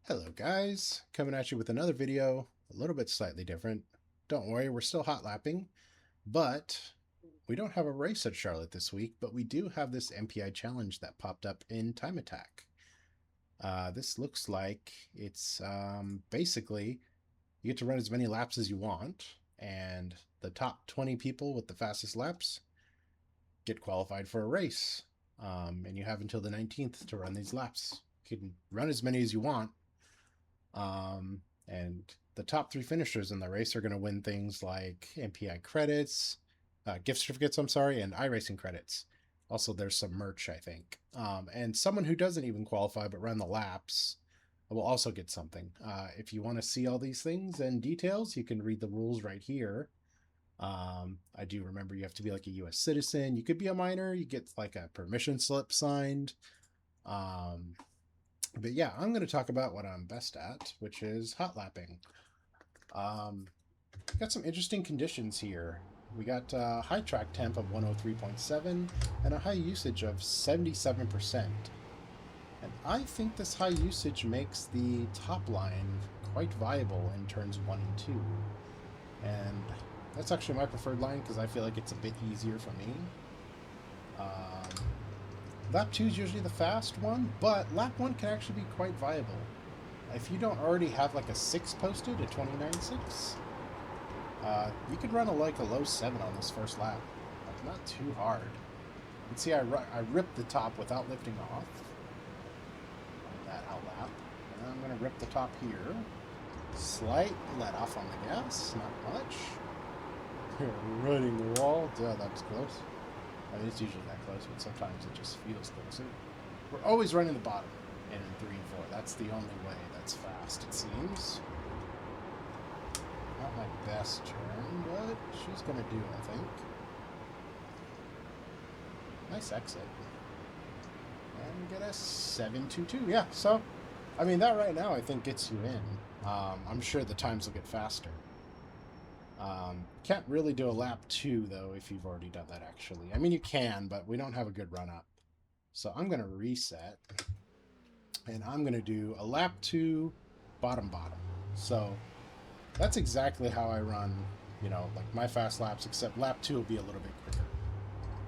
Hello guys, coming at you with another video, a little bit slightly different. Don't worry, we're still hot lapping, but we don't have a race at Charlotte this week, but we do have this MPI challenge that popped up in Time Attack. This looks like it's basically you get to run as many laps as you want, and the top 20 people with the fastest laps get qualified for a race. And you have until the 19th to run these laps. You can run as many as you want, and the top three finishers in the race are going to win things like MPI credits, gift certificates, I'm sorry, and iRacing credits. Also, there's some merch, I think. And someone who doesn't even qualify but run the laps will also get something. If you want to see all these things and details, you can read the rules right here. I do remember you have to be like a US citizen. You could be a minor. You get like a permission slip signed. But yeah, I'm going to talk about what I'm best at, which is hot lapping. Got some interesting conditions here. We got high track temp of 103.7 and a high usage of 77%. And I think this high usage makes the top line quite viable in turns 1 and 2. And that's actually my preferred line because I feel like it's a bit easier for me. Lap 2 is usually the fast one, but lap 1 can actually be quite viable. If you don't already have like a 6 posted, a 29.6, you could run a low 7 on this first lap. Like, not too hard. You can see I ripped the top without lifting off. Like that out lap. And I'm going to rip the top here. Slight let off on the gas, not much. Running the wall. Duh, that was close. I mean, it's usually that close, but sometimes it just feels closer. We're always running the bottom in 3 and 4. That's the only way that's fast, it seems. Not my best turn, but she's going to do, I think. Nice exit. And get a 7.22. Yeah, so, I mean, that right now I think gets you in. I'm sure the times will get faster. Can't really do a lap 2, though, if you've already done that, actually. I mean, you can, but we don't have a good run-up. So I'm going to reset, and I'm going to do a lap 2, bottom. So that's exactly how I run, like my fast laps, except lap 2 will be a little bit quicker.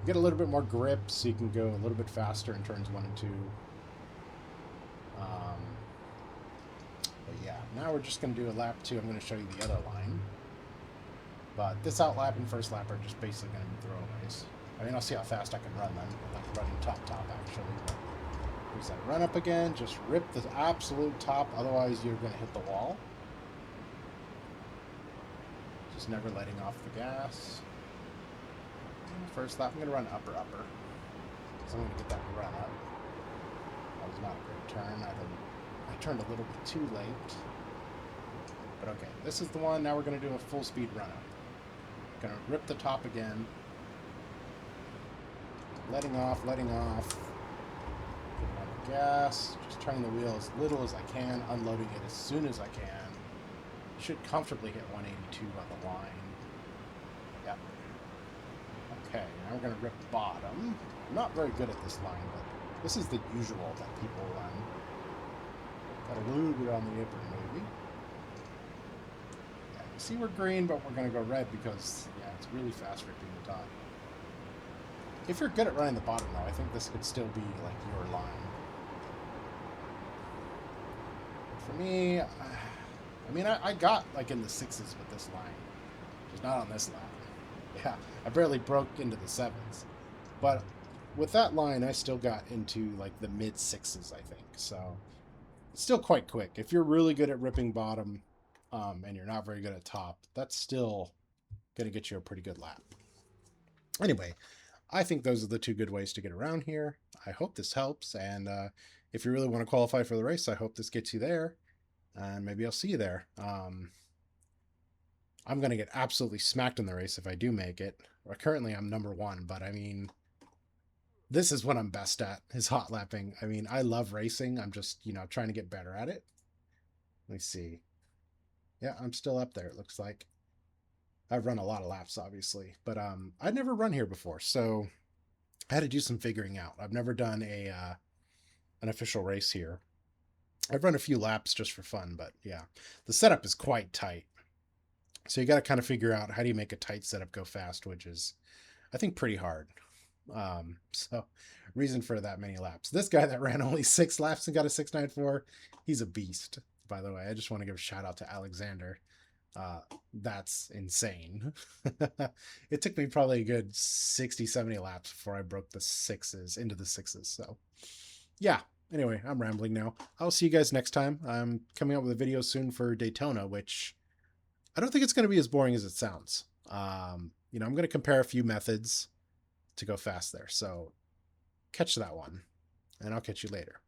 You get a little bit more grip, so you can go a little bit faster in turns 1 and 2. But yeah, now we're just going to do a lap 2. I'm going to show you the other line. But this outlap and first lap are just basically going to be throwaways. I mean, I'll see how fast I can run them. Like running top, actually. But here's that run up again. Just rip the absolute top, otherwise you're going to hit the wall. Just never letting off the gas. First lap, I'm going to run upper. So I'm going to get that run up. That was not a great turn. I turned a little bit too late. But okay, this is the one. Now we're going to do a full speed run up. Gonna rip the top again. Letting off. Putting on the gas. Just turning the wheel as little as I can. Unloading it as soon as I can. Should comfortably hit 182 on the line. Yep. Okay, now we're gonna rip bottom. I'm not very good at this line, but this is the usual that people run. Got a little bit on the apron, maybe. See, we're green, but we're going to go red because, yeah, it's really fast ripping the top. If you're good at running the bottom, though, I think this could still be, like, your line. But for me, I mean, I got, like, in the 6s with this line. Just not on this line. Yeah, I barely broke into the 7s. But with that line, I still got into, like, the mid-6s, I think. So, it's still quite quick. If you're really good at ripping bottom, and you're not very good at top, that's still going to get you a pretty good lap. Anyway, I think those are the 2 good ways to get around here. I hope this helps, and if you really want to qualify for the race, I hope this gets you there, and maybe I'll see you there. I'm going to get absolutely smacked in the race if I do make it. Currently, I'm number 1, but I mean, this is what I'm best at, is hot lapping. I mean, I love racing. I'm just, trying to get better at it. Let me see. Yeah, I'm still up there, it looks like. I've run a lot of laps, obviously, but I'd never run here before, so I had to do some figuring out. I've never done an official race here, I've run a few laps just for fun, but yeah, the setup is quite tight. So you got to kind of figure out how do you make a tight setup go fast, which is, I think, pretty hard. So reason for that many laps. This guy that ran only 6 laps and got a 694, he's a beast, by the way. I just want to give a shout out to Alexander. That's insane. It took me probably a good 60, 70 laps before I broke the 6s into the 6s. So yeah, anyway, I'm rambling now. I'll see you guys next time. I'm coming out with a video soon for Daytona, which I don't think it's going to be as boring as it sounds. You know, I'm going to compare a few methods to go fast there. So catch that one, and I'll catch you later.